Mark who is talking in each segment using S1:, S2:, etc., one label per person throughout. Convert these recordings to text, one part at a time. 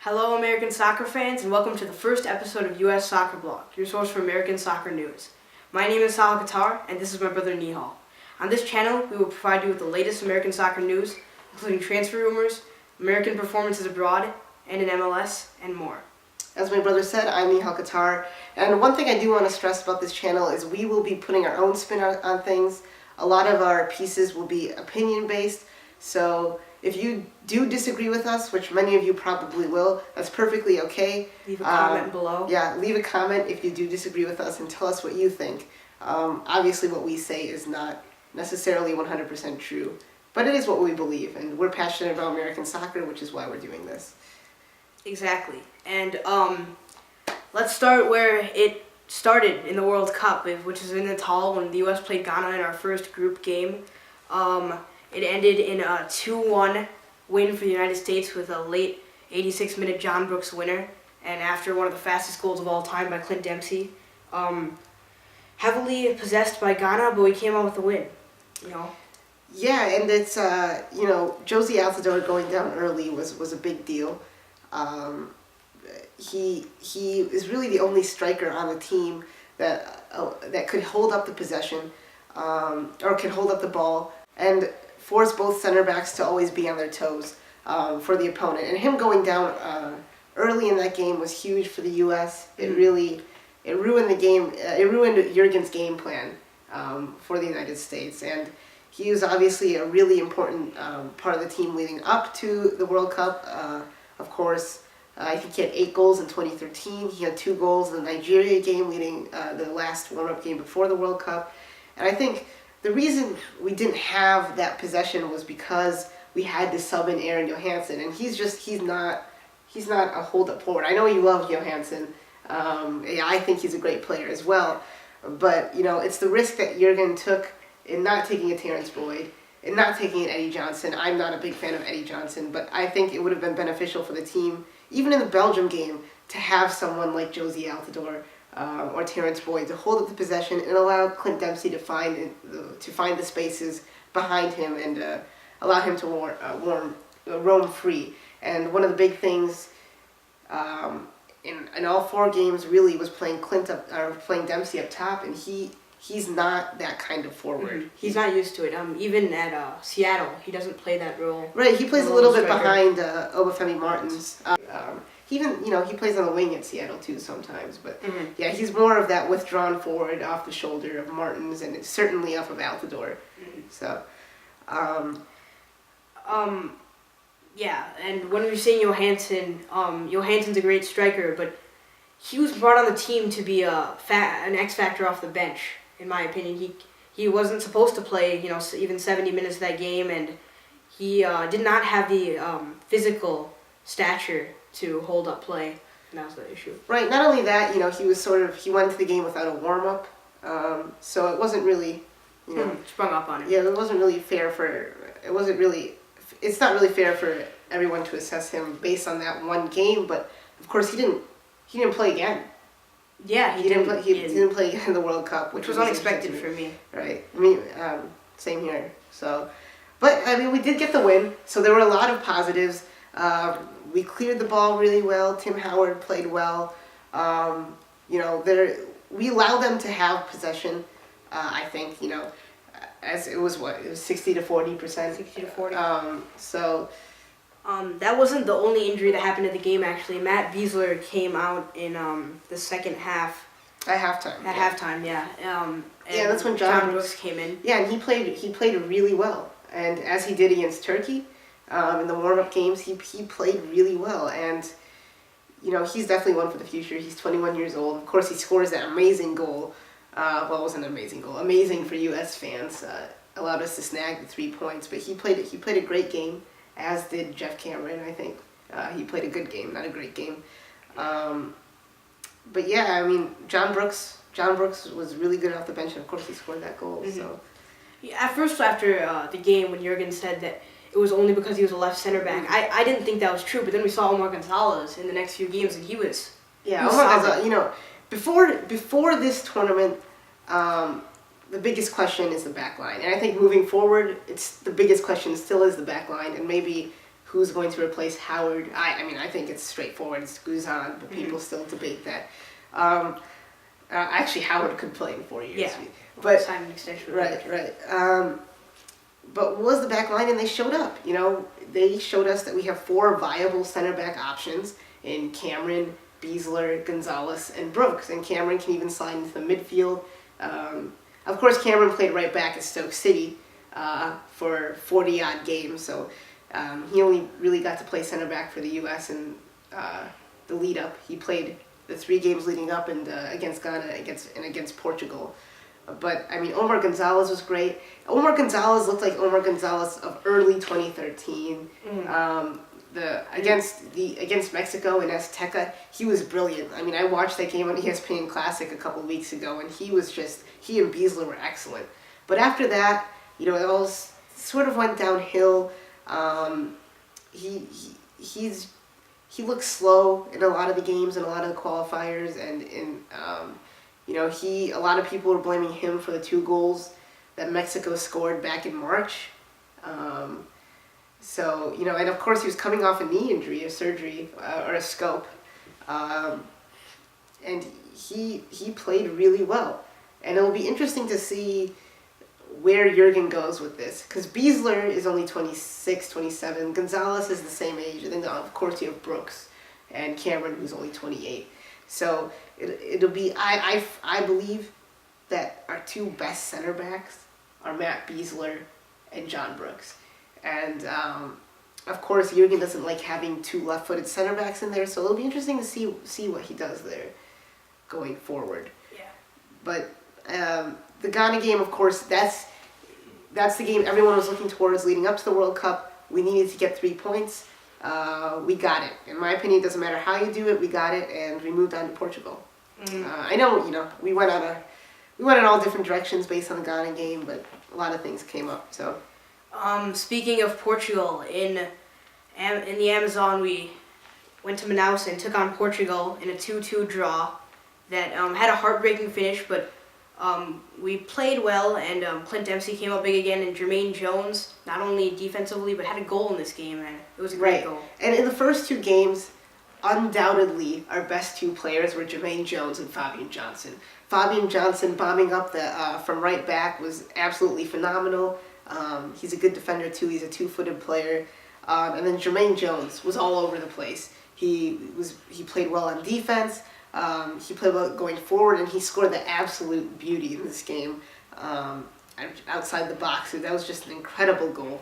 S1: Hello American soccer fans and welcome to the first episode of US Soccer Blog, your source for American soccer news. My name is Petr and this is my brother Nihal. On this channel we will provide you with the latest American soccer news, including transfer rumors, American performances abroad, and in MLS, and more.
S2: As my brother said, I'm Nihal, and one thing I do want to stress about this channel is we will be putting our own spin on things. A lot of our pieces will be opinion based, so if you do disagree with us, which many of you probably will, that's perfectly okay.
S1: Leave a comment below.
S2: Yeah, leave a comment if you do disagree with us and tell us what you think. Obviously what we say is not necessarily 100% true, but it is what we believe, and we're passionate about American soccer, which is why we're doing this.
S1: Exactly. And let's start where it started in the World Cup, which is in Natal when the U.S. played Ghana in our first group game. It ended in a 2-1 win for the United States with a late 86-minute John Brooks winner, and after one of the fastest goals of all time by Clint Dempsey. Heavily possessed by Ghana, but we came out with a win,
S2: Yeah, and it's, Jozy Altidore going down early was a big deal. He is really the only striker on the team that could hold up the possession, or could hold up the ball, and force both center backs to always be on their toes for the opponent. And him going down early in that game was huge for the U.S. It ruined the game. It ruined Jurgen's game plan for the United States. And he was obviously a really important part of the team leading up to the World Cup. Of course, I think he had 8 goals in 2013. He had 2 goals in the Nigeria game leading the last warm-up game before the World Cup. And I think the reason we didn't have that possession was because we had to sub in Aron Johannsson, and he's not a hold-up forward. I know you love Johannsson. I think he's a great player as well, but it's the risk that Jurgen took in not taking a Terrence Boyd, in not taking an Eddie Johnson. I'm not a big fan of Eddie Johnson, but I think it would have been beneficial for the team, even in the Belgium game, to have someone like Jozy Altidore or Terrence Boyd to hold up the possession and allow Clint Dempsey to find the spaces behind him and allow him to roam free. And one of the big things in all 4 games really was playing Dempsey up top, and he's not that kind of forward.
S1: Mm-hmm. He's not used to it. Even at Seattle, he doesn't play that role.
S2: Right, he plays a little bit behind Obafemi Martins. He plays on the wing at Seattle too sometimes, but yeah, he's more of that withdrawn forward off the shoulder of Martins, and it's certainly off of Altidore. So,
S1: yeah, and when we were saying Johansson, Johansson's a great striker, but he was brought on the team to be an X factor off the bench. In my opinion, he wasn't supposed to play, even 70 minutes of that game, and he did not have the physical stature to hold up play, and that was the issue. Right.
S2: Not only that, he went into the game without a warm up, so it wasn't really,
S1: sprung up on him.
S2: Yeah, it wasn't really fair It's not really fair for everyone to assess him based on that one game, but of course he didn't play again.
S1: Yeah,
S2: he didn't play again in the World Cup,
S1: which was unexpected for me.
S2: Right. I mean, same here. So, but I mean, we did get the win, so there were a lot of positives. We cleared the ball really well. Tim Howard played well. We allowed them to have possession. I think as it was 60 to 40%.
S1: 60 to 40.
S2: That
S1: wasn't the only injury that happened in the game. Actually, Matt Besler came out in the second half.
S2: At halftime.
S1: Halftime, yeah.
S2: That's when
S1: John Brooks came in.
S2: Yeah, and he played really well, and as he did against Turkey. In the warm-up games, he played really well, and he's definitely one for the future. He's 21 years old. Of course, he scores that amazing goal. Well, it wasn't an amazing goal. Amazing for U.S. fans. Allowed us to snag the 3 points, but he played a great game, as did Jeff Cameron. I think he played a good game, not a great game. But yeah, I mean, John Brooks was really good off the bench, and of course, he scored that goal.
S1: Mm-hmm.
S2: So
S1: yeah, at first, after the game, when Jurgen said that it was only because he was a left center back, I didn't think that was true, but then we saw Omar Gonzalez in the next few games, and he was
S2: Omar Gonzalez, before this tournament, the biggest question is the back line. And I think moving forward, the biggest question still is the back line, and maybe who's going to replace Howard. I mean, I think it's straightforward. It's Guzan, but people still debate that. Actually, Howard could play in 4 years.
S1: Yeah,
S2: but
S1: sign an extension.
S2: right. But what was the back line? And they showed up. You know, they showed us that we have 4 viable center back options in Cameron, Beasler, Gonzalez, and Brooks. And Cameron can even slide into the midfield. Of course, Cameron played right back at Stoke City for 40-odd games, so he only really got to play center back for the U.S. in the lead-up. He played the 3 games leading up and against Ghana and against Portugal. But, I mean, Omar Gonzalez was great. Omar Gonzalez looked like Omar Gonzalez of early 2013. Against Mexico in Azteca, he was brilliant. I mean, I watched that game on ESPN Classic a couple weeks ago, and he and Beasler were excellent. But after that, you know, it all sort of went downhill. He looked slow in a lot of the games and a lot of the qualifiers, and you know, a lot of people were blaming him for the 2 goals that Mexico scored back in March. So, you know, and of course he was coming off a knee injury, a surgery, or a scope. And he played really well. And it'll be interesting to see where Jurgen goes with this. Because Beasler is only 26, 27. Gonzalez is the same age. And then, of course, you have Brooks and Cameron, who's only 28. So it'll be, I believe that our 2 best center backs are Matt Beasler and John Brooks. And, of course, Jurgen doesn't like having 2 left-footed center backs in there, so it'll be interesting to see what he does there going forward.
S1: Yeah.
S2: But the Ghana game, of course, that's the game everyone was looking towards leading up to the World Cup. We needed to get 3 points. We got it. In my opinion, it doesn't matter how you do it, we got it, and we moved on to Portugal. I know, you know, we went in all different directions based on the Ghana game, but a lot of things came up, so...
S1: Speaking of Portugal, in the Amazon, we went to Manaus and took on Portugal in a 2-2 draw that had a heartbreaking finish, but we played well, and Clint Dempsey came up big again, and Jermaine Jones, not only defensively, but had a goal in this game, and it was a great goal.
S2: And in the first 2 games, undoubtedly, our best 2 players were Jermaine Jones and Fabian Johnson. Fabian Johnson bombing up from right back was absolutely phenomenal. He's a good defender too. He's a 2-footed player, and then Jermaine Jones was all over the place. He played well on defense. He played well going forward, and he scored the absolute beauty in this game outside the box. That was just an incredible goal.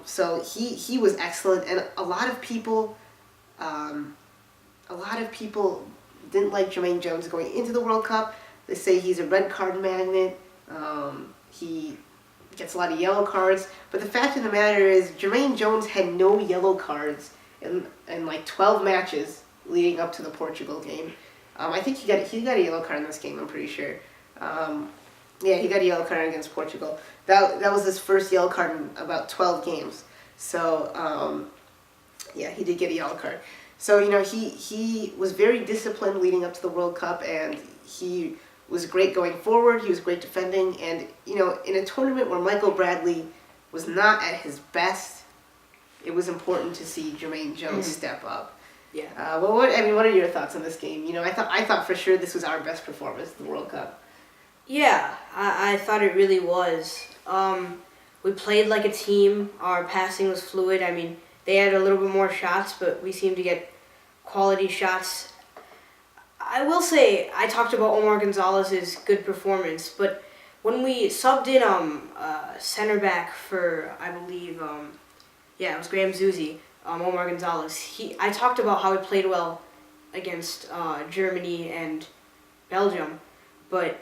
S2: So he was excellent, and a lot of people didn't like Jermaine Jones going into the World Cup. They say he's a red card magnet. He gets a lot of yellow cards, but the fact of the matter is Jermaine Jones had no yellow cards in like 12 matches leading up to the Portugal game. I think he got a yellow card in this game, I'm pretty sure. Yeah, he got a yellow card against Portugal. That was his first yellow card in about 12 games. So, yeah, he did get a yellow card. So, you know, he was very disciplined leading up to the World Cup, and he was great going forward. He was great defending, and, you know, in a tournament where Michael Bradley was not at his best, it was important to see Jermaine Jones step up.
S1: Yeah.
S2: Well, what are your thoughts on this game? You know, I thought for sure this was our best performance in the World Cup.
S1: Yeah, I thought it really was. We played like a team. Our passing was fluid. I mean, they had a little bit more shots, but we seemed to get quality shots. I will say, I talked about Omar Gonzalez's good performance, but when we subbed in center back for, I believe, it was Graham Zusi, Omar Gonzalez, I talked about how he played well against Germany and Belgium, but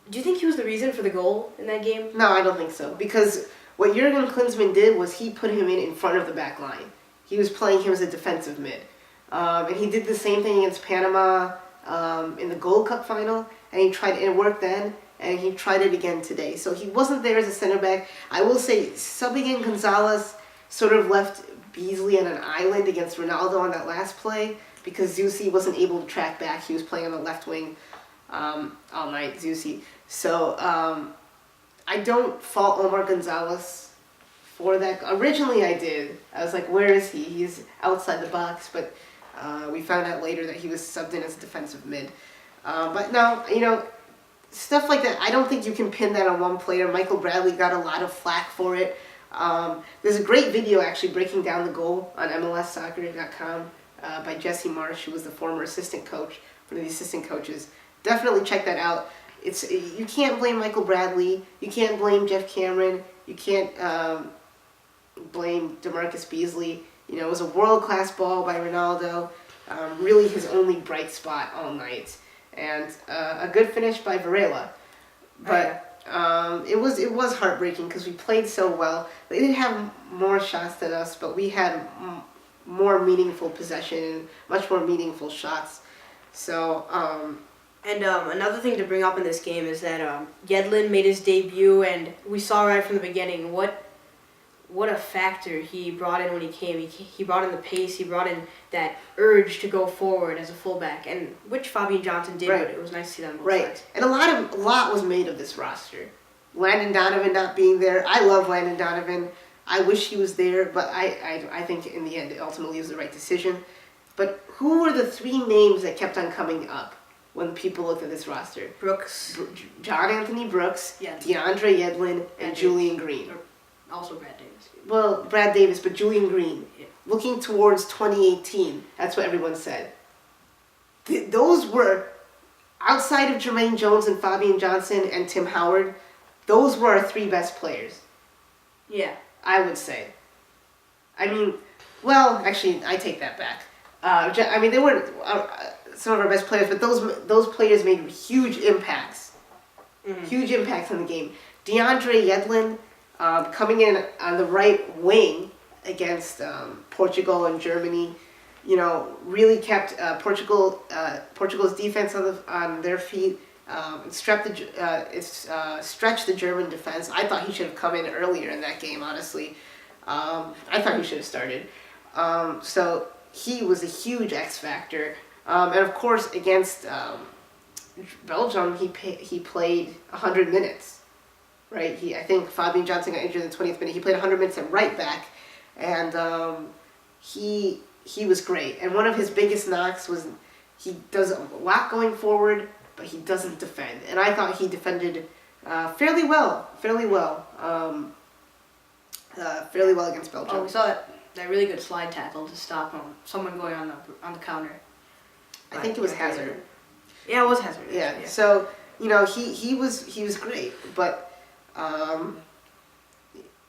S1: do you think he was the reason for the goal in that game?
S2: No, I don't think so, because what Jurgen Klinsmann did was he put him in front of the back line. He was playing him as a defensive mid. And he did the same thing against Panama in the Gold Cup final, and it worked then, and he tried it again today. So he wasn't there as a center back. I will say, subbing in Gonzalez sort of left Beasley on an island against Ronaldo on that last play, because Zusi wasn't able to track back. He was playing on the left wing all night, Zusi. So I don't fault Omar Gonzalez for that. Originally I did. I was like, where is he? He's outside the box, but we found out later that he was subbed in as a defensive mid. But no, stuff like that, I don't think you can pin that on one player. Michael Bradley got a lot of flack for it. There's a great video actually breaking down the goal on MLSsoccer.com by Jesse Marsh, who was the former assistant coach, one of the assistant coaches. Definitely check that out. You can't blame Michael Bradley. You can't blame Jeff Cameron. You can't blame DeMarcus Beasley. It was a world-class ball by Ronaldo. Really his only bright spot all night. And a good finish by Varela. But it was heartbreaking because we played so well. They didn't have more shots than us, but we had more meaningful possession and much more meaningful shots. So...
S1: another thing to bring up in this game is that Yedlin made his debut, and we saw right from the beginning what a factor he brought in when he came. He brought in the pace, he brought in that urge to go forward as a fullback, and which Fabian Johnson did, but it was nice to see that on both sides.
S2: And a lot was made of this roster. Landon Donovan not being there. I love Landon Donovan. I wish he was there, but I think in the end it ultimately was the right decision. But who were the three names that kept on coming up when people looked at this roster?
S1: Brooks.
S2: John Anthony Brooks,
S1: Yeah.
S2: DeAndre Yedlin, and Julian Green.
S1: Also Brad Davis.
S2: Well, Brad Davis, but Julian Green.
S1: Yeah.
S2: Looking towards 2018, that's what everyone said. Those were, outside of Jermaine Jones and Fabian Johnson and Tim Howard, those were our three best players.
S1: Yeah.
S2: I would say. Actually, I take that back. They weren't some of our best players, but those players made huge impacts.
S1: Mm-hmm.
S2: Huge impacts on the game. DeAndre Yedlin coming in on the right wing against Portugal and Germany, really kept Portugal's defense on their feet. It stretched the German defense. I thought he should have come in earlier in that game, honestly. I thought he should have started. So he was a huge X factor. And of course, against Belgium, he played 100 minutes. Right? I think Fabian Johnson got injured in the 20th minute. He played 100 minutes at right back, and he was great. And one of his biggest knocks was he does a lot going forward, but he doesn't defend. And I thought he defended fairly well against Belgium.
S1: Oh, we saw that really good slide tackle to stop someone going on the counter.
S2: I think it was Hazard.
S1: Yeah, it was Hazard.
S2: Yeah. So he was great, but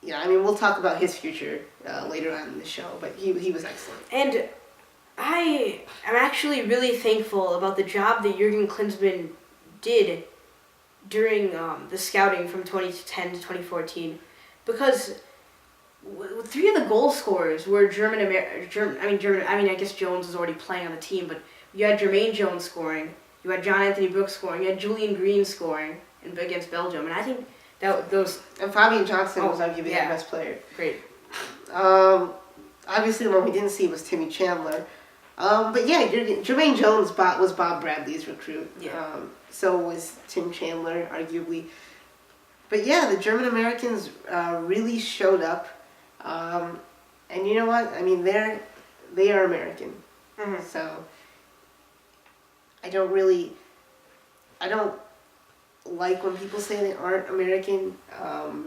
S2: we'll talk about his future later on in the show. But he was excellent.
S1: And I am actually really thankful about the job that Jurgen Klinsmann did during the scouting from 2010 to 2014, because three of the goal scorers were German. I guess Jones was already playing on the team, but you had Jermaine Jones scoring, you had John Anthony Brooks scoring, you had Julian Green scoring against Belgium, and I think those.
S2: And Fabian Johnson was arguably the best player.
S1: Great.
S2: Obviously, the one we didn't see was Timmy Chandler. But yeah, Jermaine Jones was Bob Bradley's recruit.
S1: Yeah.
S2: So was Tim Chandler, arguably. But yeah, the German Americans really showed up. And you know what? They are American.
S1: Mm-hmm.
S2: So I don't like when people say they aren't American.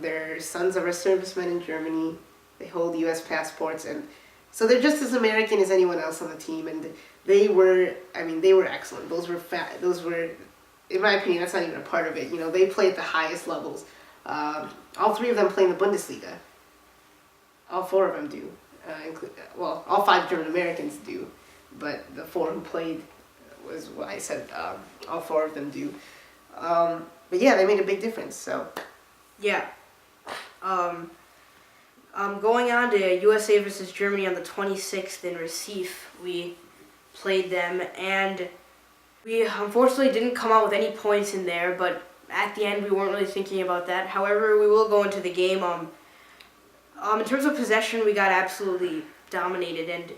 S2: They're sons of our servicemen in Germany. They hold U.S. passports, and so they're just as American as anyone else on the team. And they were excellent. Those were, in my opinion, that's not even a part of it. They play at the highest levels. All three of them play in the Bundesliga. All four of them do. All five German Americans do, but the four who played was what I said. All four of them do. But yeah, they made a big difference. So
S1: yeah. Going on to USA versus Germany on the 26th in Recife, we played them, and we unfortunately didn't come out with any points in there, but at the end we weren't really thinking about that. However, we will go into the game. In terms of possession, we got absolutely dominated, and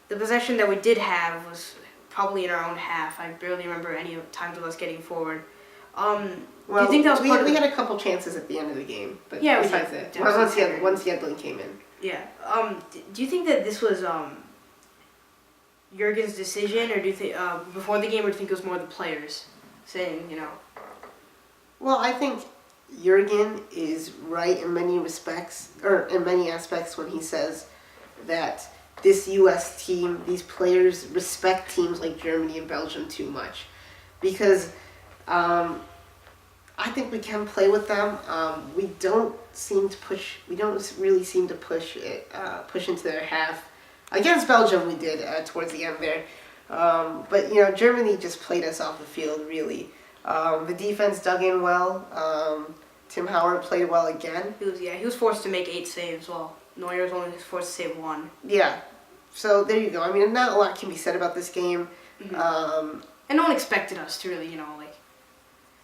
S1: the possession that we did have was probably in our own half. I barely remember any times of us getting forward.
S2: Well,
S1: do you think that was part
S2: we
S1: of
S2: had a couple chances at the end of the game, but
S1: Yeah, we
S2: besides
S1: did.
S2: that, once Yedlin came in.
S1: Yeah. Do you think that this was Jurgen's decision, or do you think before the game, or do you think it was more the players saying,
S2: Well, I think Jurgen is right in many respects, or in many aspects, when he says that this U.S. team, these players respect teams like Germany and Belgium too much, because I think we can play with them. We don't really seem to push into their half. Against Belgium, we did towards the end there, but Germany just played us off the field really. The defense dug in well. Tim Howard played well again.
S1: He was forced to make 8 saves, while Neuer was only forced to save 1.
S2: Yeah, so there you go. I mean, not a lot can be said about this game.
S1: Mm-hmm. And no one expected us to really,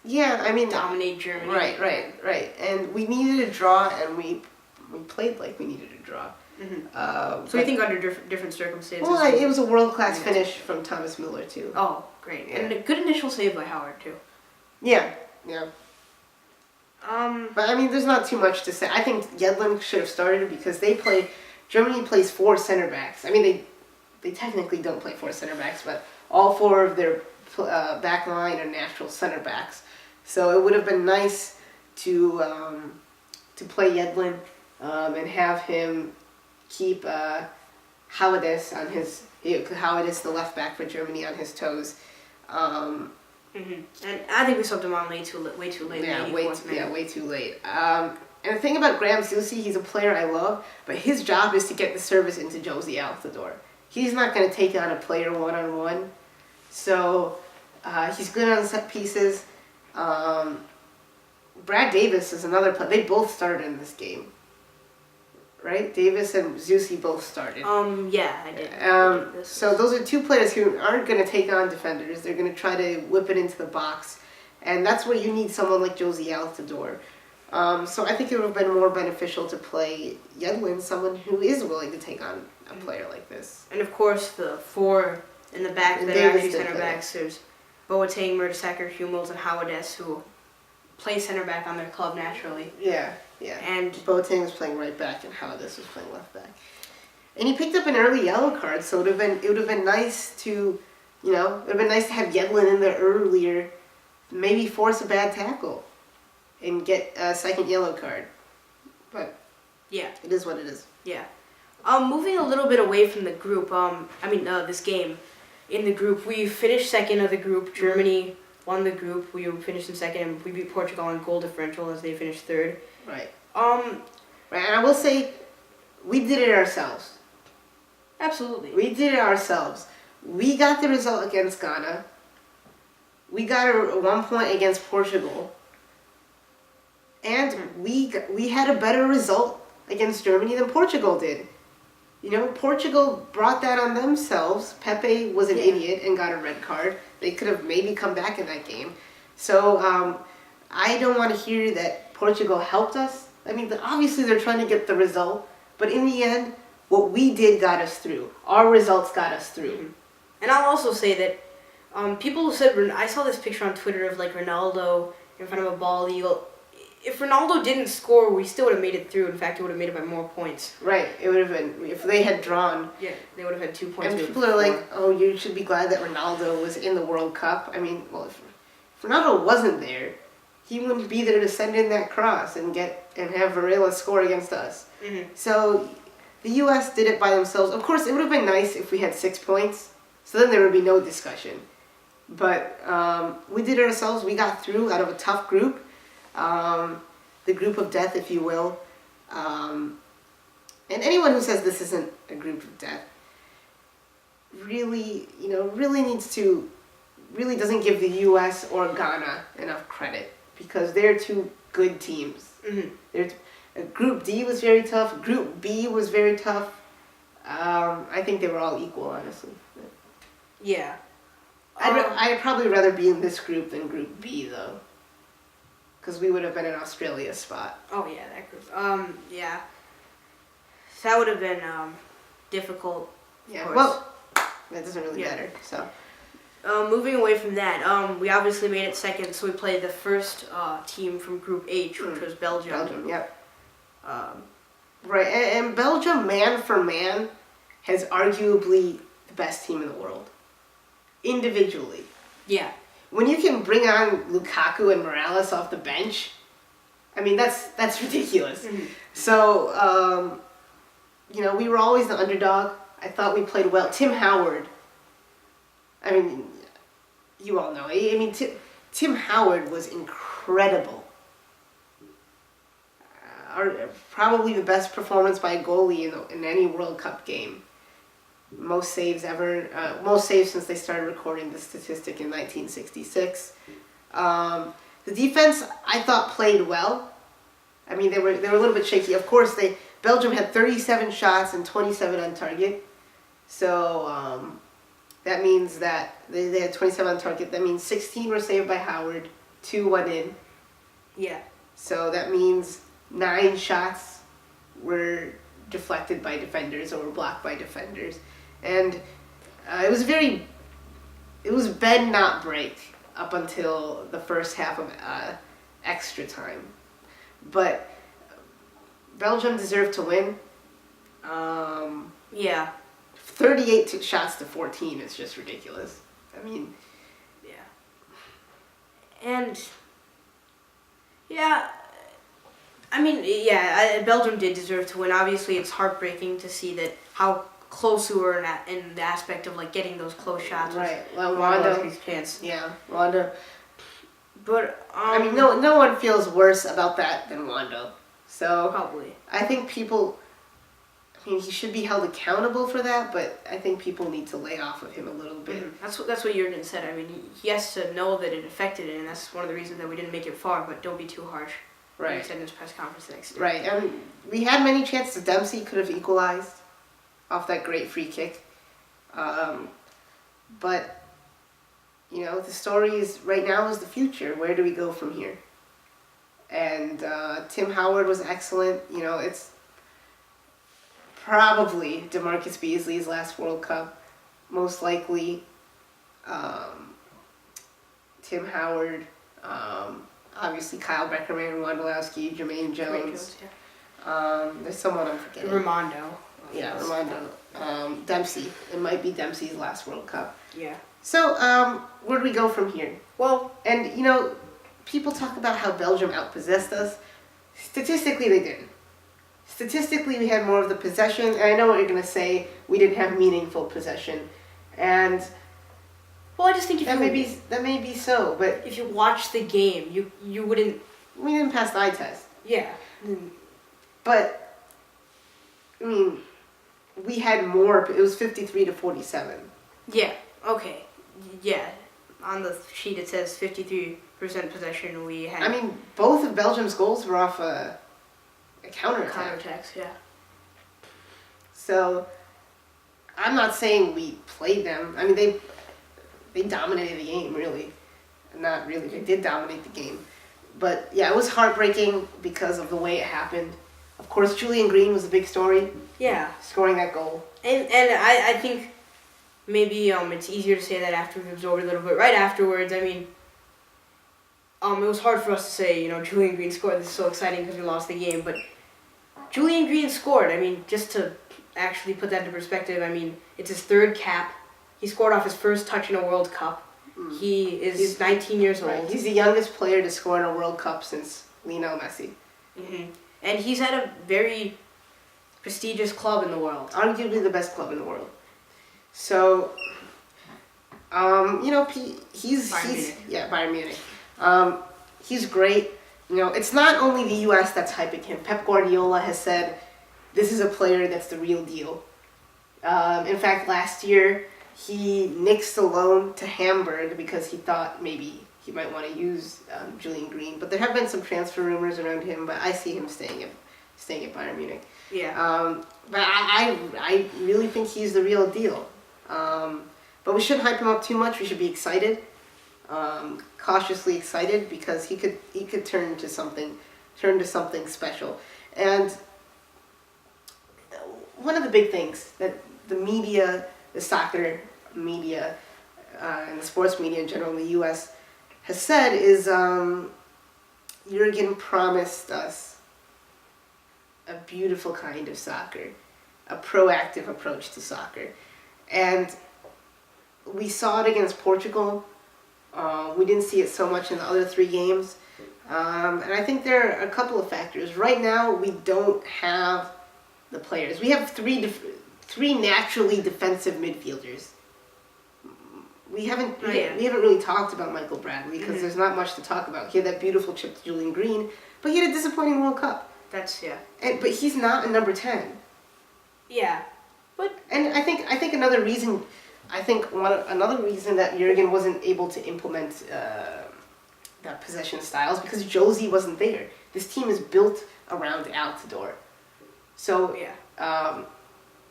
S2: yeah, I mean,
S1: dominate Germany.
S2: Right. And we needed a draw, and we played like we needed a draw.
S1: Mm-hmm. So you think under different circumstances?
S2: Well, it was a world-class finish from Thomas Müller, too.
S1: Oh, great. Yeah. And a good initial save by Howard, too.
S2: Yeah. But, I mean, there's not too much to say. I think Yedlin should have started because Germany plays 4 center backs. I mean, they technically don't play 4 center backs, but all 4 of their back line are natural center backs. So it would have been nice to play Yedlin and have him keep Howardis the left back for Germany, on his toes.
S1: And I think we subbed him on way too late.
S2: Yeah, way too late. And the thing about Graham Zusi, he's a player I love, but his job is to get the service into Josie Altidore. He's not going to take on a player one-on-one. So he's good on set pieces. Brad Davis is another player. They both started in this game. Right? Davis and Zusi both started.
S1: Yeah, I did.
S2: So those are 2 players who aren't going to take on defenders. They're going to try to whip it into the box. And that's where you need someone like Josie Altidore. So I think it would have been more beneficial to play Yedlin, someone who is willing to take on a player like this.
S1: And of course, the 4 in the back that are actually center backs. There's Boateng, Mertesacker, Hummels, and Howardis, who play center back on their club naturally.
S2: Yeah.
S1: And
S2: Boateng was playing right back, and Howardis was playing left back. And he picked up an early yellow card, so it would have been nice to, have Yedlin in there earlier, maybe force a bad tackle, and get a second yellow card. But
S1: yeah,
S2: it is what it is.
S1: Yeah. Moving a little bit away from the group. This game. In the group, we finished second of the group. Germany won the group. We finished in second, and we beat Portugal on goal differential as they finished third.
S2: Right.
S1: Right,
S2: and I will say, we did it ourselves.
S1: Absolutely.
S2: We did it ourselves. We got the result against Ghana. We got a 1 point against Portugal. And we had a better result against Germany than Portugal did. Portugal brought that on themselves. Pepe was an idiot and got a red card. They could have maybe come back in that game. So I don't want to hear that Portugal helped us. I mean, obviously they're trying to get the result, but in the end, what we did got us through. Our results got us through.
S1: Mm-hmm. And I'll also say that people said, I saw this picture on Twitter of Ronaldo in front of a bald eagle. If Ronaldo didn't score, we still would have made it through. In fact, it would have made it by more points.
S2: Right. It would have been, if they had drawn.
S1: Yeah, they would have had 2 points.
S2: And people are like, oh, you should be glad that Ronaldo was in the World Cup. I mean, well, if Ronaldo wasn't there, he wouldn't be there to send in that cross and have Varela score against us.
S1: Mm-hmm.
S2: So the U.S. did it by themselves. Of course, it would have been nice if we had 6 points, so then there would be no discussion. But we did it ourselves. We got through out of a tough group, the group of death, if you will. And anyone who says this isn't a group of death really doesn't give the U.S. or Ghana enough credit, because they're 2 good teams. Mm-hmm. Group D was very tough. Group B was very tough. I think they were all equal, honestly.
S1: Yeah.
S2: I'd probably rather be in this group than Group B, though, because we would have been in Australia's spot.
S1: Oh yeah, that group. Yeah. So that would have been difficult.
S2: Yeah. Well, that doesn't really matter. So.
S1: moving away from that, we obviously made it second, so we played the first team from Group H, which was Belgium.
S2: Belgium, yep.
S1: Um,
S2: Right, and Belgium, man for man, has arguably the best team in the world. Individually.
S1: yeah.
S2: When you can bring on Lukaku and Morales off the bench, I mean, that's ridiculous.
S1: Mhm.
S2: So, we were always the underdog. I thought we played well. Tim Howard, I mean, you all know. I mean, Tim Howard was incredible. Probably the best performance by a goalie in any World Cup game. Most saves ever. Most saves since they started recording the statistic in 1966. The defense, I thought, played well. I mean, they were a little bit shaky. Of course, Belgium had 37 shots and 27 on target. So that means that they had 27 on target. That means 16 were saved by Howard, 2 went in.
S1: Yeah.
S2: So that means 9 shots were deflected by defenders or were blocked by defenders. And it was bend not break up until the first half of extra time. But Belgium deserved to win.
S1: Yeah.
S2: 38 shots to 14 is just ridiculous. I mean...
S1: Yeah. And... Yeah... I mean, yeah, Belgium did deserve to win. Obviously, it's heartbreaking to see that how close we were in the aspect of, like, getting those close shots.
S2: Right. Well, Wanda...
S1: chance.
S2: Yeah, Wanda...
S1: But,
S2: I mean, no one feels worse about that than Wando. So...
S1: Probably.
S2: I think people... I mean, he should be held accountable for that, but I think people need to lay off of him a little bit.
S1: Mm-hmm. That's what Jurgen said. I mean, he has to know that it affected it, and that's one of the reasons that we didn't make it far, but don't be too harsh.
S2: Right.
S1: He said in his press conference the next day.
S2: Right, and we had many chances. Dempsey could have equalized off that great free kick. But, the story is, right now is the future. Where do we go from here? And Tim Howard was excellent. It's probably DeMarcus Beasley's last World Cup. Most likely Tim Howard, obviously Kyle Beckerman, Wondolowski, Jermaine Jones. There's someone I'm forgetting.
S1: Ramondo.
S2: Yeah, Ramondo. Dempsey. It might be Dempsey's last World Cup.
S1: Yeah.
S2: So, where do we go from here?
S1: Well,
S2: and people talk about how Belgium outpossessed us. Statistically, they didn't. Statistically, we had more of the possession, and I know what you're going to say, we didn't have meaningful possession. And...
S1: Well, I just think
S2: that may be so, but...
S1: If you watch the game, you wouldn't...
S2: We didn't pass the eye test.
S1: Yeah.
S2: But, I mean, we had more... It was 53 to 47.
S1: Yeah, okay. Yeah. On the sheet it says 53% possession. We had...
S2: I mean, both of Belgium's goals were off a counterattack.
S1: Counterattacks, yeah.
S2: So, I'm not saying we played them. I mean, they dominated the game, really. Not really. They did dominate the game. But, yeah, it was heartbreaking because of the way it happened. Of course, Julian Green was a big story.
S1: Yeah.
S2: Scoring that goal.
S1: And I think maybe it's easier to say that after we've absorbed a little bit. Right afterwards, I mean, it was hard for us to say, Julian Green scored. This is so exciting because we lost the game. But Julian Green scored. I mean, just to actually put that into perspective, I mean, it's his 3rd cap. He scored off his first touch in a World Cup. He's 19 years old.
S2: Right. He's the youngest player to score in a World Cup since Lionel Messi.
S1: Mm-hmm. And he's at a very prestigious club in the world.
S2: Arguably the best club in the world. So, he's Bayern Munich. He's great. It's not only the U.S. that's hyping him. Pep Guardiola has said this is a player that's the real deal. In fact, last year he nixed a loan to Hamburg because he thought maybe he might want to use Julian Green. But there have been some transfer rumors around him. But I see him staying at Bayern Munich.
S1: Yeah.
S2: But I really think he's the real deal. But we shouldn't hype him up too much. We should be excited, cautiously excited, because he could turn to something special. And one of the big things that the media, the soccer media, and the sports media in general in the U.S. has said is Jurgen promised us a beautiful kind of soccer, a proactive approach to soccer. And we saw it against Portugal. We didn't see it so much in the other 3 games. And I think there are a couple of factors. Right now, we don't have the players. We have three naturally defensive midfielders. We haven't really talked about Michael Bradley because there's not much to talk about. He had that beautiful chip to Julian Green, but he had a disappointing World Cup.
S1: But
S2: he's not a number 10.
S1: Yeah,
S2: and I think another reason that Jurgen wasn't able to implement that possession style is because Josie wasn't there. This team is built around Altidore, so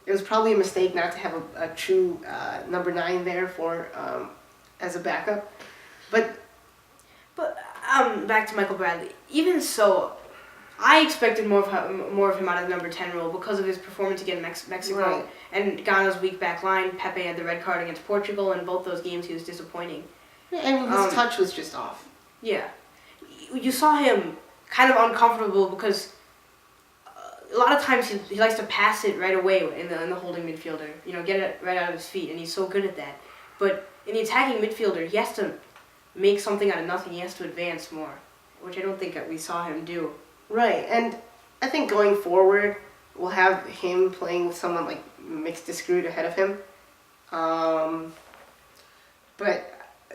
S2: it was probably a mistake not to have a true number 9 there for as a backup. But
S1: back to Michael Bradley. Even so, I expected more of him out of the number 10 role because of his performance against Mexico
S2: Right.
S1: and Ghana's weak back line. Pepe had the red card against Portugal, and both those games he was disappointing.
S2: I mean, his touch was just off.
S1: Yeah. You saw him kind of uncomfortable because a lot of times he likes to pass it right away in the holding midfielder. Get it right out of his feet, and he's so good at that. But in the attacking midfielder, he has to make something out of nothing. He has to advance more, which I don't think that we saw him do.
S2: Right, and I think going forward, we'll have him playing with someone like Mix Discrude ahead of him. But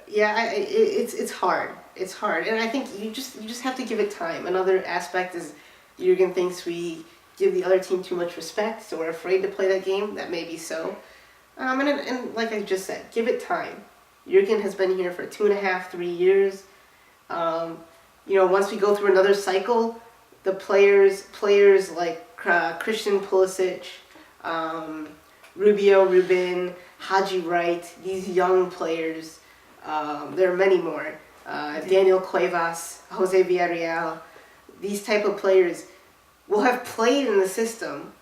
S2: yeah, it's hard. It's hard, and I think you just have to give it time. Another aspect is Jurgen thinks we give the other team too much respect, so we're afraid to play that game. That may be so. And like I just said, give it time. Jurgen has been here for 2.5, 3 years. Once we go through another cycle, the players like Christian Pulisic, Rubin, Haji Wright, these young players, there are many more. Daniel Cuevas, Jose Villarreal, these type of players will have played in the system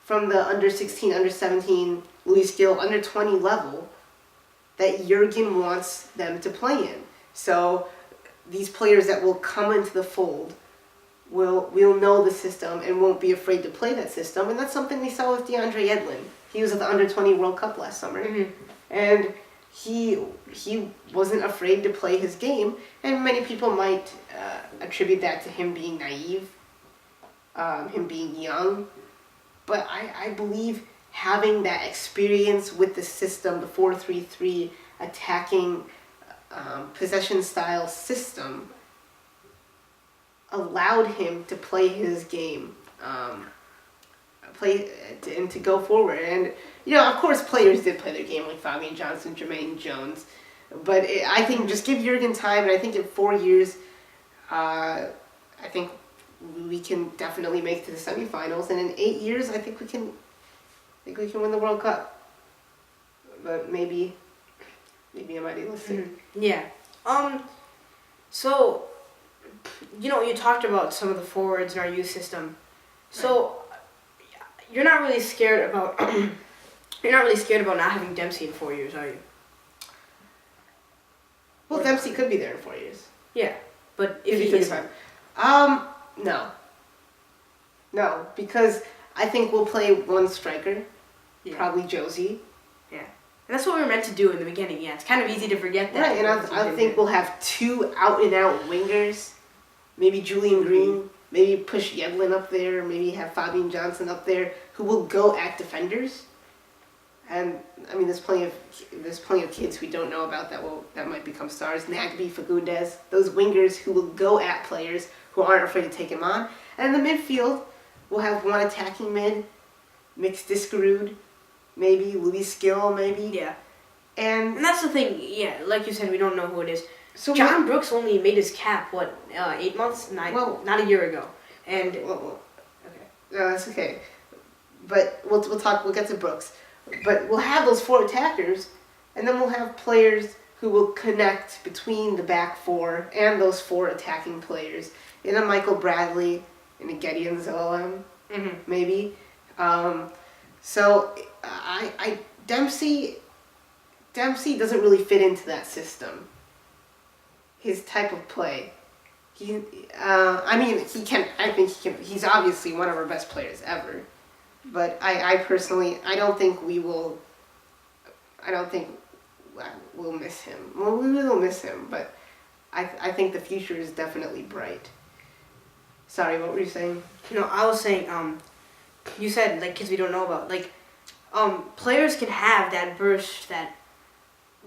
S2: from the under 16, under 17, Luis Gil, under 20 level that Jurgen wants them to play in. So these players that will come into the fold will know the system and won't be afraid to play that system. And that's something we saw with DeAndre Yedlin. He was at the under 20 World Cup last summer. And he wasn't afraid to play his game. And many people might attribute that to him being naive, him being young. But I believe having that experience with the system, the 4-3-3 attacking possession style system, allowed him to play his game, and to go forward. And of course, players did play their game like Fabian Johnson, Jermaine Jones. But I think just give Jurgen time, and I think in 4 years, I think we can definitely make it to the semifinals. And in 8 years, I think we can win the World Cup. But maybe I'm idealistic.
S1: Yeah. So, you talked about some of the forwards in our youth system. So, you're not really scared about not having Dempsey in 4 years, are you?
S2: Well, Dempsey could be there in 4 years.
S1: Yeah, but if he isn't.
S2: No, because I think we'll play one striker, probably Josie.
S1: Yeah. And that's what we were meant to do in the beginning, yeah. It's kind of easy to forget that.
S2: Right, and I think we'll have 2 out-and-out wingers. Maybe Julian Green. Maybe push Yedlin up there. Maybe have Fabian Johnson up there, who will go at defenders. And I mean, there's plenty of kids we don't know about that might become stars. Nagby, Fagundes, those wingers who will go at players who aren't afraid to take him on. And in the midfield, we'll have one attacking mid, Mix Discarude, maybe Luis Gil, maybe.
S1: Yeah.
S2: And
S1: that's the thing. Yeah, like you said, we don't know who it is. So John Brooks only made his cap 8 months? Not a year ago. And
S2: okay, no, that's okay. But we'll get to Brooks. But we'll have those 4 attackers, and then we'll have players who will connect between the back 4 and those 4 attacking players. In a Michael Bradley, in a Getty and Mazalan, maybe. So Dempsey Dempsey doesn't really fit into that system. His type of play. I think he can. He's obviously one of our best players ever. But I personally, I don't think we'll miss him. Well, we will miss him, but I think the future is definitely bright. Sorry, what were you saying?
S1: I was saying, you said, like, kids we don't know about. Like, players can have that burst that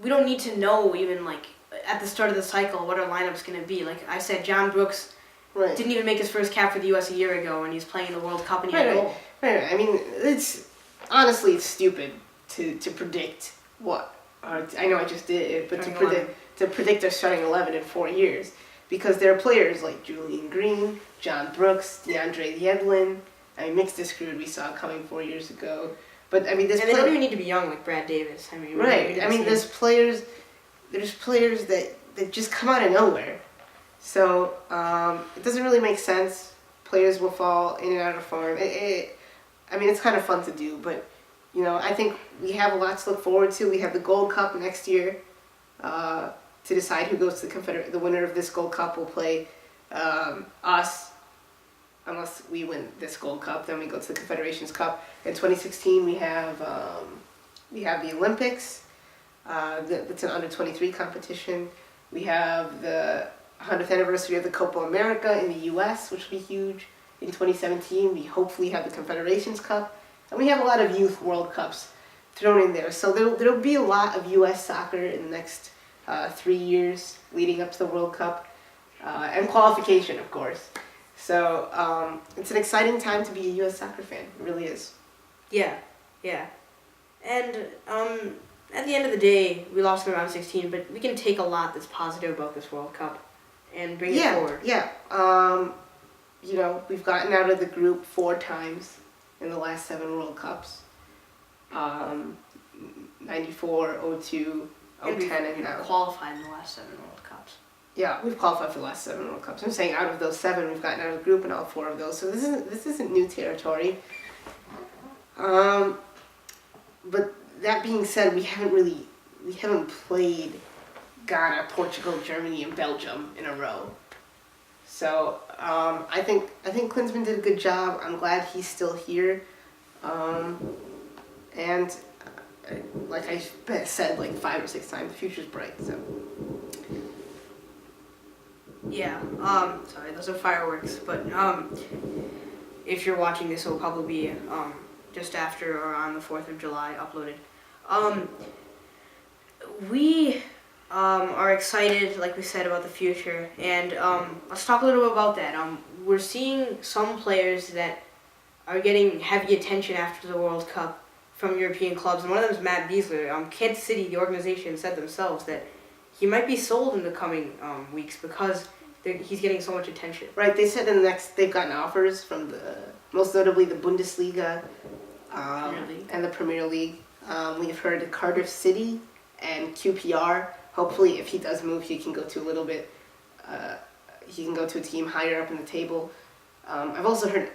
S1: we don't need to know even, like, at the start of the cycle what our lineup's going to be. Like I said, John Brooks didn't even make his first cap for the U.S. a year ago, and he's playing in the World Cup, and he had a goal.
S2: Right. I mean, it's stupid to predict what. I know I just did it, but to predict our starting 11 in 4 years, because there are players like Julian Green, John Brooks, DeAndre Yedlin. I mean, mixed is screwed. We saw coming 4 years ago, but I mean, they don't
S1: even need to be young like Brad Davis. I mean,
S2: there's players that just come out of nowhere. So it doesn't really make sense. Players will fall in and out of form. It's kind of fun to do, but I think we have a lot to look forward to. We have the Gold Cup next year to decide who goes to the winner of this Gold Cup will play us. Unless we win this Gold Cup, then we go to the Confederations Cup. In 2016, we have the Olympics. That's an under-23 competition. We have the 100th anniversary of the Copa America in the U.S., which will be huge. In 2017, we hopefully have the Confederations Cup. And we have a lot of youth World Cups thrown in there. So there'll be a lot of U.S. soccer in the next 3 years leading up to the World Cup. And qualification, of course. So it's an exciting time to be a U.S. soccer fan. It really is.
S1: Yeah. And at the end of the day, we lost in round 16, but we can take a lot that's positive about this World Cup and bring it forward.
S2: Yeah. We've gotten out of the group 4 times in the last 7 World Cups. 94, 02, 010, and now.
S1: Qualified in the last 7 World Cups.
S2: Yeah, we've qualified for the last 7 World Cups. I'm saying out of those 7, we've gotten out of the group in all 4 of those. So this isn't new territory. But that being said, we haven't played Ghana, Portugal, Germany, and Belgium in a row. So I think Klinsmann did a good job. I'm glad he's still here. And like I said, like 5 or 6 times, the future's bright. So.
S1: Yeah. Sorry, those are fireworks. But if you're watching this, it'll probably be just after or on the 4th of July uploaded. We are excited, like we said, about the future, and let's talk a little bit about that. We're seeing some players that are getting heavy attention after the World Cup from European clubs, and one of them is Matt Besler. Kansas City, the organization, said themselves that he might be sold in the coming weeks because he's getting so much attention.
S2: Right, they said they've gotten offers from most notably the Bundesliga and the Premier League. We've heard Cardiff City and QPR. Hopefully, if he does move, he can go to a team higher up in the table. I've also heard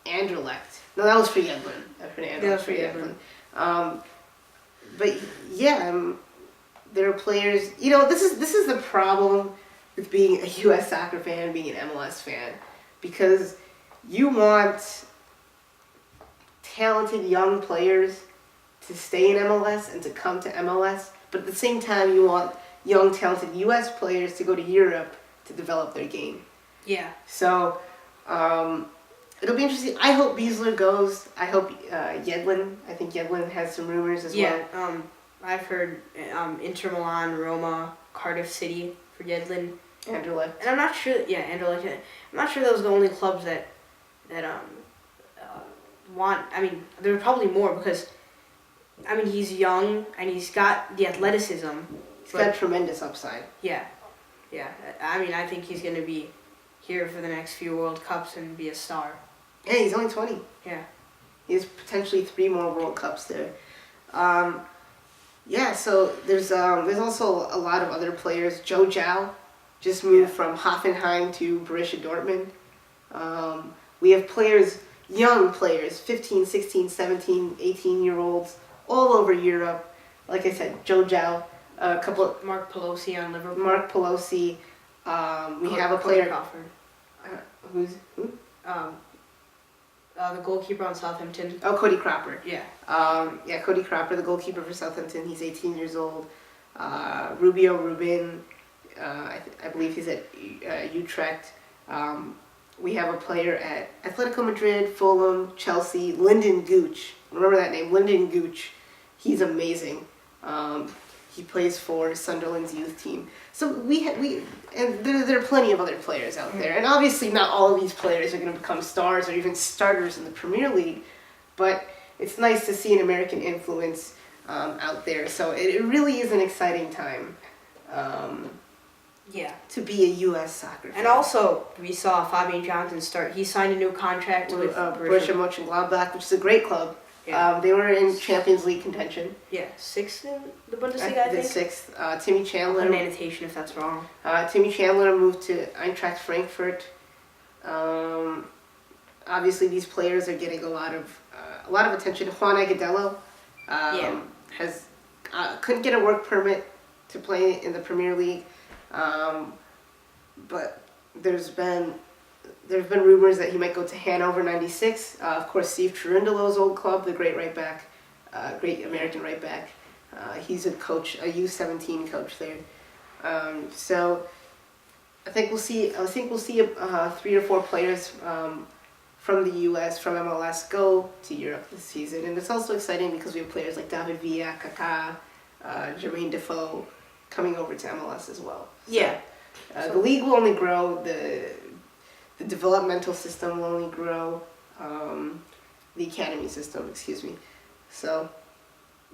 S2: Anderlecht. No, that was for Yedlin. I've heard Anderlecht.
S1: That was for Yedlin.
S2: But yeah, there are players. This is the problem with being a U.S. soccer fan, being an MLS fan, because you want talented young players to stay in MLS and to come to MLS, but at the same time you want young talented U.S. players to go to Europe to develop their game.
S1: Yeah.
S2: So it'll be interesting. I hope Besler goes. I hope Yedlin. I think Yedlin has some rumors as well.
S1: Yeah. I've heard Inter Milan, Roma, Cardiff City for Yedlin.
S2: Anderlecht.
S1: And I'm not sure. Yeah, Anderlecht. I'm not sure those are the only clubs that want. I mean, there are probably more because, I mean, he's young and he's got the athleticism.
S2: He's got tremendous upside.
S1: Yeah. I mean, I think he's going to be here for the next few World Cups and be a star.
S2: Yeah, he's only 20.
S1: Yeah.
S2: He has potentially 3 more World Cups there. Yeah, so there's also a lot of other players. Joe Zhao just moved from Hoffenheim to Borussia Dortmund. We have players, young players, 15, 16, 17, 18-year-olds all over Europe. like I said, Joe Zhao, a couple.
S1: Mark Pelosi on Liverpool.
S2: Mark Pelosi. We have a player.
S1: Crawford.
S2: Who?
S1: The goalkeeper on Southampton.
S2: Oh, Cody Cropper.
S1: Yeah.
S2: Cody Cropper, the goalkeeper for Southampton. He's 18 years old. Rubio Rubin, I believe he's at Utrecht. We have a player at Atletico Madrid, Fulham, Chelsea, Lyndon Gooch. Remember that name, Lyndon Gooch. He's amazing. He plays for Sunderland's youth team. So and there are plenty of other players out there. And obviously not all of these players are going to become stars or even starters in the Premier League, but it's nice to see an American influence out there. So it really is an exciting time to be a U.S. soccer fan.
S1: And also, we saw Fabian Johnson start. He signed a new contract with
S2: Borussia Mönchengladbach, which is a great club.
S1: Yeah.
S2: They were in Champions League contention.
S1: Yeah, 6th in the Bundesliga, I think.
S2: 6th. Timmy Chandler.
S1: An annotation if that's wrong.
S2: Timmy Chandler moved to Eintracht Frankfurt. Obviously, these players are getting a lot of attention. Juan Agudelo couldn't get a work permit to play in the Premier League, but there's been rumors that he might go to Hannover 96. Of course, Steve Cherundolo's old club, the great right back, great American right back. He's a coach, a U17 coach there. So I think we'll see 3 or 4 players from the U.S., from MLS go to Europe this season. And it's also exciting because we have players like David Villa, Kaká, Jermaine Defoe coming over to MLS as well. So, the league will only grow, the developmental system will only grow, the academy system, excuse me. So,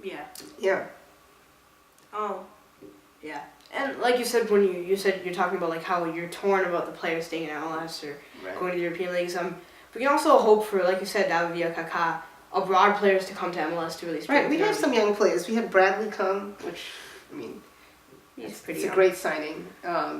S2: yeah.
S1: Oh, yeah. And like you said, when you said you're talking about like how you're torn about the players staying in MLS or going to the European leagues, we can also hope for, like you said, David Villa, Kaká, abroad players to come to MLS to really strengthen.
S2: Right, we have some young players. We have Bradley come, which, I mean, it's a great signing.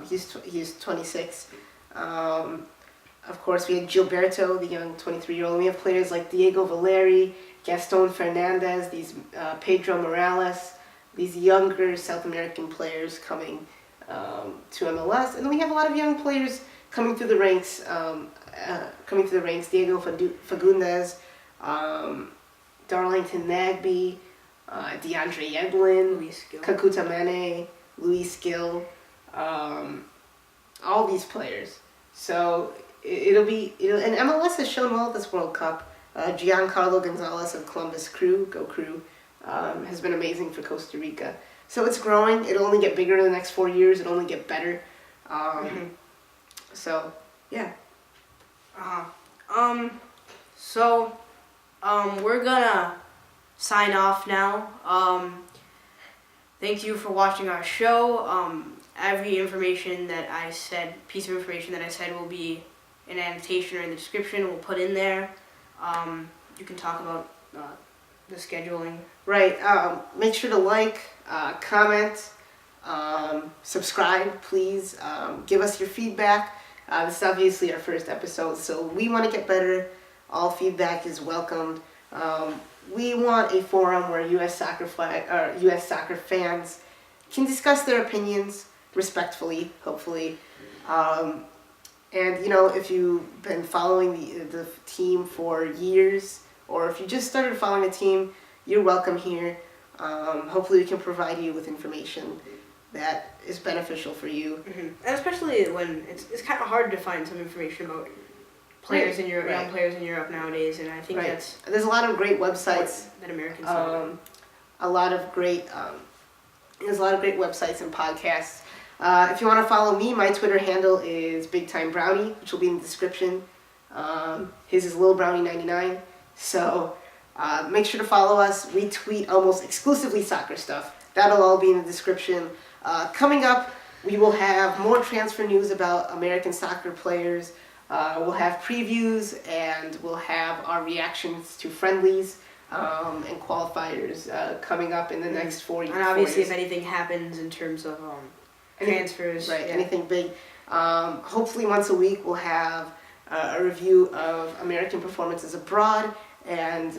S2: He's 26. Of course, we had Gilberto, the young 23-year-old. We have players like Diego Valeri, Gaston Fernandez, these Pedro Morales, these younger South American players coming to MLS. And then we have a lot of young players coming through the ranks. Diego Fagundes, Darlington Nagbe, DeAndre Yedlin, Kakuta Mane, Luis Gill, all these players. So and MLS has shown well at this World Cup. Giancarlo Gonzalez of Columbus Crew, Go Crew, has been amazing for Costa Rica. So it's growing. It'll only get bigger in the next 4 years. It'll only get better. So, yeah.
S1: We're gonna sign off now. Thank you for watching our show. Every piece of information that I said will be in annotation or in the description. We'll put in there. You can talk about the scheduling.
S2: Right. Make sure to like, comment, subscribe, please. Give us your feedback. This is obviously our first episode, so we want to get better. All feedback is welcomed. We want a forum where U.S. soccer fans can discuss their opinions respectfully, hopefully. And if you've been following the team for years, or if you just started following the team, you're welcome here. Hopefully, we can provide you with information that is beneficial for you.
S1: And especially when it's kind of hard to find some information about players in Europe, young players in Europe nowadays, and I think
S2: there's a lot of great websites
S1: that Americans
S2: there's a lot of great websites and podcasts. If you want to follow me, my Twitter handle is BigTimeBrownie, which will be in the description. His is LilBrownie99. So make sure to follow us. We tweet almost exclusively soccer stuff. That'll all be in the description. Coming up, we will have more transfer news about American soccer players. We'll have previews, and we'll have our reactions to friendlies and qualifiers coming up in the next 4 years.
S1: And obviously, if anything happens in terms of transfers.
S2: Anything big. Hopefully once a week we'll have a review of American performances abroad and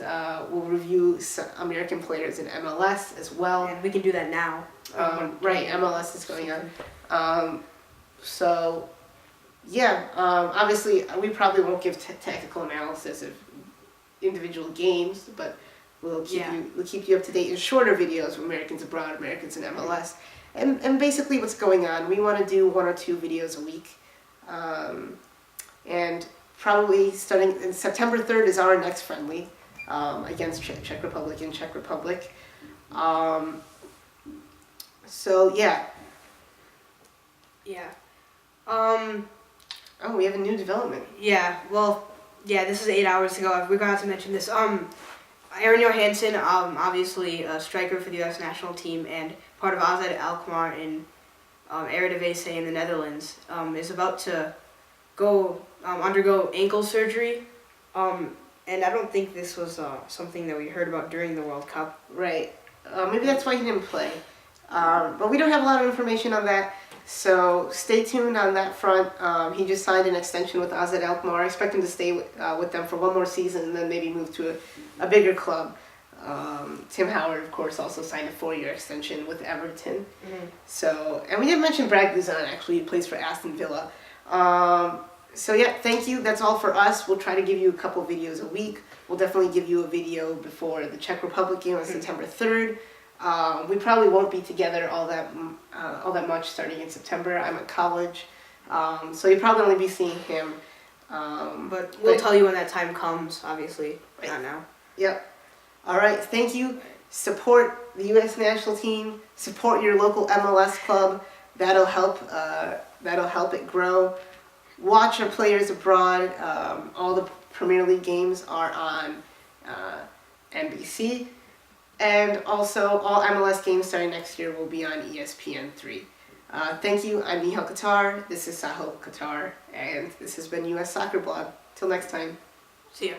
S2: we'll review some American players in MLS as well.
S1: And we can do that now.
S2: Right, MLS is going on. So, yeah, obviously we probably won't give technical analysis of individual games, but we'll keep you up to date in shorter videos of Americans abroad, Americans in MLS, and basically what's going on. We want to do 1 or 2 videos a week, and probably starting in September 3rd is our next friendly against Czech Republic in Czech Republic. So yeah.
S1: Yeah.
S2: Oh, we have a new development.
S1: Yeah. Well, yeah. This is 8 hours ago. I forgot to mention this. Aaron Johansson, obviously a striker for the U.S. national team and part of AZ Alkmaar in Eredivisie in the Netherlands, is about to undergo ankle surgery. And I don't think this was something that we heard about during the World Cup.
S2: Right. Maybe that's why he didn't play. But we don't have a lot of information on that, so stay tuned on that front. He just signed an extension with AZ Alkmaar. I expect him to stay with them for 1 more season and then maybe move to a bigger club. Tim Howard, of course, also signed a 4-year extension with Everton.
S1: Mm-hmm.
S2: So, and we didn't mention Brad Guzan, actually. He plays for Aston Villa. So yeah, thank you. That's all for us. We'll try to give you a couple videos a week. We'll definitely give you a video before the Czech Republic game on September 3rd. We probably won't be together all that much starting in September. I'm at college, so you'll probably only be seeing him.
S1: But we'll tell you when that time comes, obviously. Right. Not now.
S2: Yep. All right, thank you. Support the U.S. national team. Support your local MLS club. That'll help it grow. Watch our players abroad. All the Premier League games are on NBC. And also, all MLS games starting next year will be on ESPN3. Thank you. I'm Nihal Qatar. This is Sahil Qatar. And this has been US Soccer Blog. Till next time.
S1: See ya.